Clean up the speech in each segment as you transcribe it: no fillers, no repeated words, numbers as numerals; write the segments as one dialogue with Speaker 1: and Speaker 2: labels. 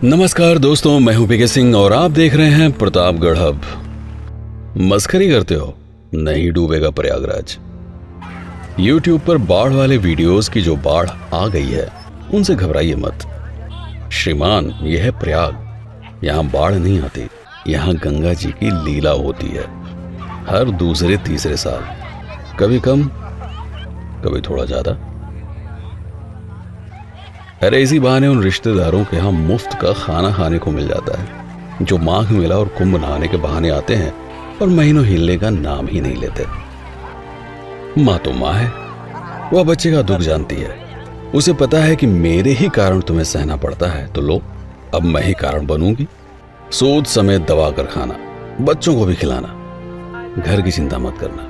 Speaker 1: नमस्कार दोस्तों, मैं हूं पीके सिंह और आप देख रहे हैं प्रतापगढ़ हब। मस्करी करते हो? नहीं डूबेगा प्रयागराज। YouTube पर बाढ़ वाले वीडियोस की जो बाढ़ आ गई है उनसे घबराइए मत। श्रीमान, यह है प्रयाग। यहाँ बाढ़ नहीं आती, यहाँ गंगा जी की लीला होती है हर दूसरे तीसरे साल, कभी कम कभी थोड़ा ज्यादा। अरे इसी बहाने उन रिश्तेदारों के यहाँ मुफ्त का खाना खाने को मिल जाता है जो माघ मेला और कुंभ नहाने के बहाने आते हैं और महीनों हिलने का नाम ही नहीं लेते। माँ तो माँ है, वह बच्चे का दुख जानती है। उसे पता है कि मेरे ही कारण तुम्हें सहना पड़ता है, तो लो अब मैं ही कारण बनूंगी। सोच समेत दबा कर खाना, बच्चों को भी खिलाना। घर की चिंता मत करना,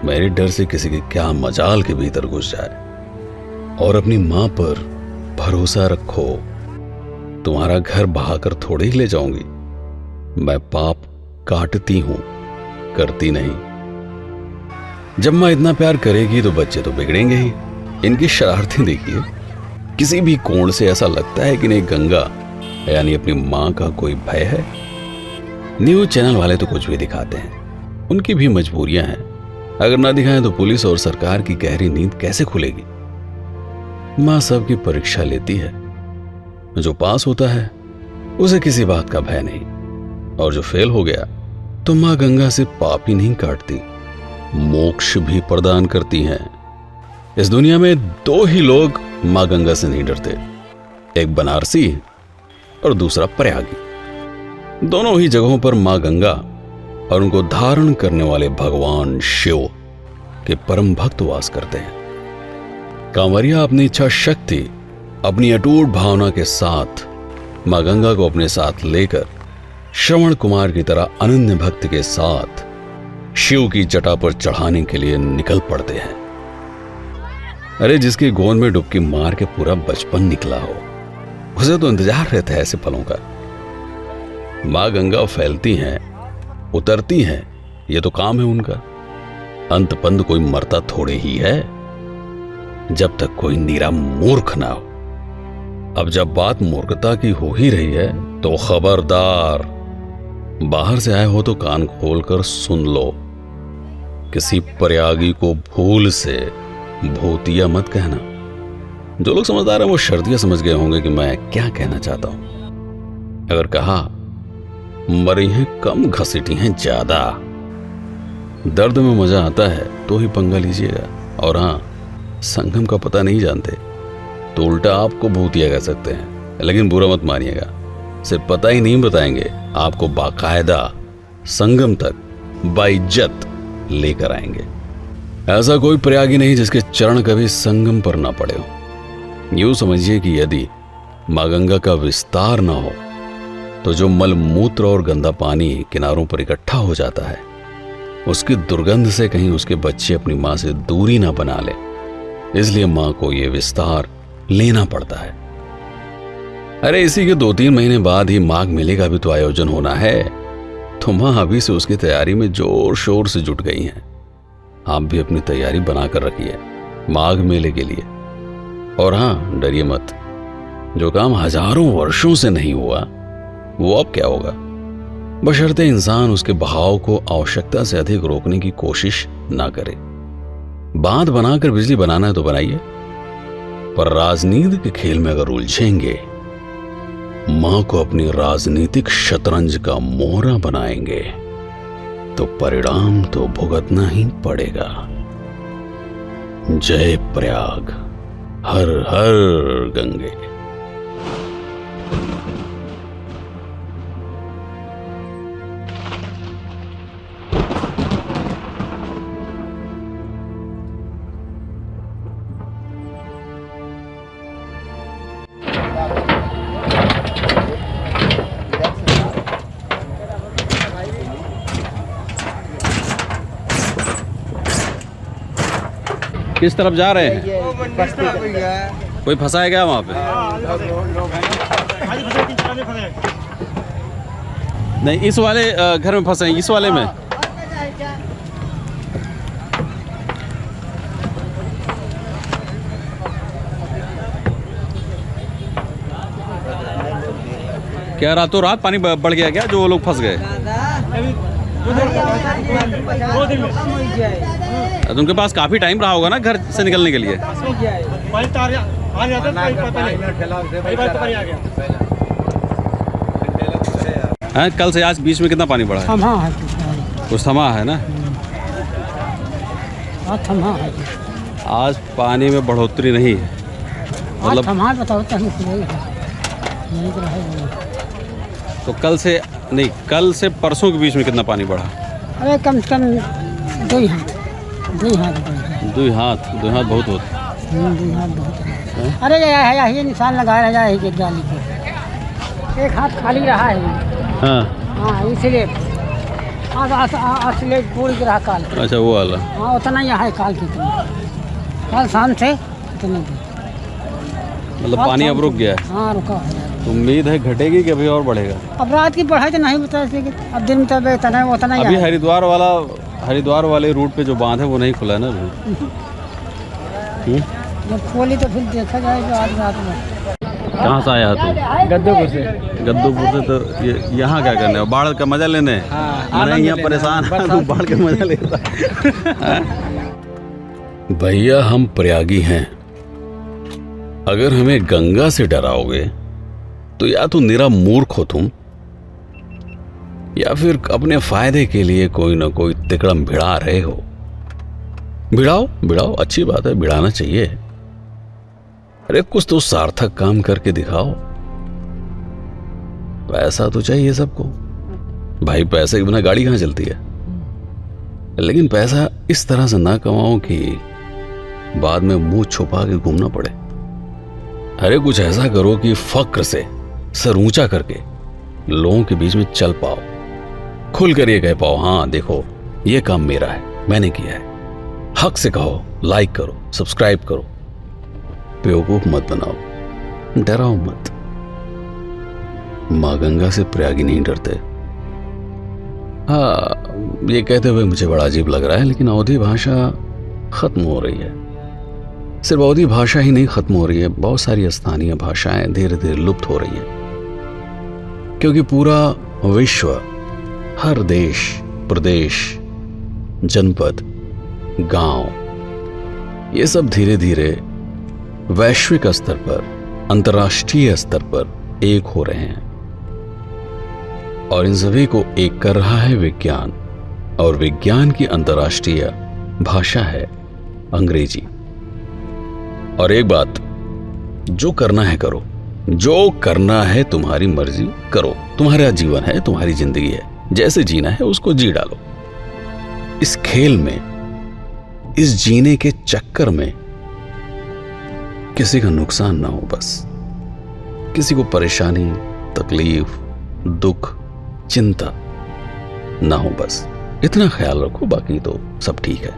Speaker 1: मेरे डर से किसी के क्या मजाल के भीतर घुस जाए। और अपनी माँ पर भरोसा रखो, तुम्हारा घर बहाकर थोड़े ही ले जाऊंगी। मैं पाप काटती हूं, करती नहीं। जब मां इतना प्यार करेगी तो बच्चे तो बिगड़ेंगे ही। इनकी शरारतें देखिए, किसी भी कोण से ऐसा लगता है कि नहीं गंगा यानी अपनी मां का कोई भय है। न्यूज चैनल वाले तो कुछ भी दिखाते हैं, उनकी भी मजबूरियां हैं। अगर ना दिखाएं तो पुलिस और सरकार की गहरी नींद कैसे खुलेगी। मां सबकी परीक्षा लेती है, जो पास होता है उसे किसी बात का भय नहीं, और जो फेल हो गया तो मां गंगा से पाप ही नहीं काटती, मोक्ष भी प्रदान करती हैं। इस दुनिया में दो ही लोग मां गंगा से नहीं डरते, एक बनारसी और दूसरा प्रयागी। दोनों ही जगहों पर मां गंगा और उनको धारण करने वाले भगवान शिव के परम भक्त वास करते हैं। कांवरिया अपनी इच्छा शक्ति, अपनी अटूट भावना के साथ मां गंगा को अपने साथ लेकर श्रवण कुमार की तरह अनन्य भक्त के साथ शिव की जटा पर चढ़ाने के लिए निकल पड़ते हैं। अरे जिसकी गोद में डुबकी मार के पूरा बचपन निकला हो, उसे तो इंतजार रहता है ऐसे पलों का। मां गंगा फैलती हैं, उतरती हैं, ये तो काम है उनका। अंत पंत कोई मरता थोड़े ही है, जब तक कोई नीरा मूर्ख ना हो। अब जब बात मूर्खता की हो ही रही है तो खबरदार, बाहर से आए हो तो कान खोलकर सुन लो। किसी प्रयागी को भूल से भूतिया मत कहना। जो लोग समझदार हैं वो शर्तिया समझ गए होंगे कि मैं क्या कहना चाहता हूं। अगर कहा मरी हैं कम घसीटी हैं ज्यादा, दर्द में मजा आता है तो ही पंगा लीजिएगा। और हां, संगम का पता नहीं जानते तो उल्टा आपको भूतिया कह सकते हैं, लेकिन बुरा मत मानिएगा। सिर्फ पता ही नहीं बताएंगे, आपको बाकायदा संगम तक बाइज्जत लेकर आएंगे। ऐसा कोई प्रयागी नहीं जिसके चरण कभी संगम पर ना पड़े हो। यूं समझिए कि यदि मां गंगा का विस्तार ना हो तो जो मल मूत्र और गंदा पानी किनारों पर इकट्ठा हो जाता है, उसकी दुर्गंध से कहीं उसके बच्चे अपनी मां से दूरी ना बना ले, इसलिए मां को यह विस्तार लेना पड़ता है। अरे इसी के 2-3 महीने बाद ही माघ मेले का भी तो आयोजन होना है, तो मां अभी से उसकी तैयारी में जोर शोर से जुट गई हैं। आप भी अपनी तैयारी बनाकर रखिए माघ मेले के लिए। और हां, डरिए मत, जो काम हजारों वर्षों से नहीं हुआ वो अब क्या होगा, बशर्ते इंसान उसके बहाव को आवश्यकता से अधिक रोकने की कोशिश ना करे। बांध बनाकर बिजली बनाना है तो बनाइए, पर राजनीति के खेल में अगर उलझेंगे, मां को अपनी राजनीतिक शतरंज का मोहरा बनाएंगे तो परिणाम तो भुगतना ही पड़ेगा। जय प्रयाग, हर हर गंगे।
Speaker 2: किस तरफ जा रहे हैं? कोई फंसा है क्या वहाँ पे? नहीं, इस वाले घर में फंसे हैं, इस वाले में।
Speaker 1: क्या रातों रात पानी बढ़ गया क्या, जो वो लोग फंस गए? तो उनके पास काफी टाइम रहा होगा ना घर से निकलने के लिए। हाँ, कल से आज बीच में कितना पानी बढ़ा है? कुछ थमा है ना। आज पानी में बढ़ोतरी नहीं है, मतलब तो कल से नहीं, कल से परसों के बीच में कितना पानी बढ़ा?
Speaker 3: अरे कम से कम 2 हाथ।
Speaker 1: 2 हाथ बहुत होता।
Speaker 3: 2 हाथ बहुत है। अरे ये निशान लगाया जाए है जाली को, 1 हाथ खाली रहा है। हाँ इसलिए असले पूरी गिरा काल।
Speaker 1: अच्छा वो वाला।
Speaker 3: हाँ उतना ही है काल की, कल शाम से उतना
Speaker 1: मतलब पानी अब रुक गया है।
Speaker 3: हाँ रुका है।
Speaker 1: तो उम्मीद है घटेगी कि अभी और बढ़ेगा?
Speaker 3: अब रात की बढ़ाई तो नहीं बता, अब दिन में तो इतना है उतना ही।
Speaker 1: अभी हरिद्वार वाले रूट पे जो बांध है वो नहीं खुला है ना अभी।
Speaker 3: जब खोली तो फिर देखा जाएगा आज रात में।
Speaker 1: कहाँ से आया तू?
Speaker 2: गद्दोपुर से।
Speaker 1: गद्दोपुर से। तो यहाँ क्या करने, बाढ़ का मजा लेने? मैं यहाँ परेशान तू बाढ़ का मजा लेता। भैया हम प्रयागी हैं, अगर हमें गंगा से डराओगे तो या तो निरा मूर्ख हो तुम, या फिर अपने फायदे के लिए कोई ना कोई तिकड़म भिड़ा रहे हो। भिड़ाओ, अच्छी बात है, भिड़ाना चाहिए। अरे कुछ तो सार्थक काम करके दिखाओ। पैसा तो चाहिए सबको भाई, पैसे के बिना गाड़ी कहां चलती है। लेकिन पैसा इस तरह से ना कमाओ कि बाद में मुंह छुपा के घूमना पड़े। अरे कुछ ऐसा करो कि फक्र से सर ऊंचा करके लोगों के बीच में चल पाओ, खुल कर ये कह पाओ, हाँ देखो ये काम मेरा है, मैंने किया है। हक से कहो, लाइक करो, सब्सक्राइब करो। बेवकूफ मत बनाओ, डराओ मत। मां गंगा से प्रयागी नहीं डरते। हाँ ये कहते हुए मुझे बड़ा अजीब लग रहा है, लेकिन अवधी भाषा खत्म हो रही है। सिर्फ अवधी भाषा ही नहीं खत्म हो रही है, बहुत सारी स्थानीय भाषाएं धीरे धीरे लुप्त हो रही है, क्योंकि पूरा विश्व, हर देश, प्रदेश, जनपद, गांव, ये सब धीरे धीरे वैश्विक स्तर पर, अंतर्राष्ट्रीय स्तर पर एक हो रहे हैं। और इन सभी को एक कर रहा है विज्ञान, और विज्ञान की अंतर्राष्ट्रीय भाषा है अंग्रेजी। और एक बात, जो करना है करो, जो करना है तुम्हारी मर्जी करो, तुम्हारा जीवन है, तुम्हारी जिंदगी है, जैसे जीना है उसको जी डालो। इस खेल में, इस जीने के चक्कर में किसी का नुकसान ना हो, बस किसी को परेशानी, तकलीफ, दुख, चिंता ना हो, बस इतना ख्याल रखो, बाकी तो सब ठीक है।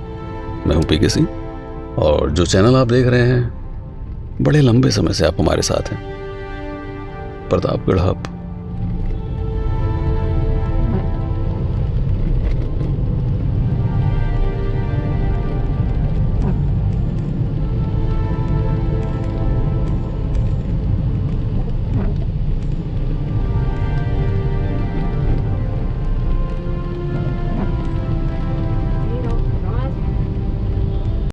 Speaker 1: मैं हूं पीके सिंह, और जो चैनल आप देख रहे हैं, बड़े लंबे समय से आप हमारे साथ हैं, प्रतापगढ़ हब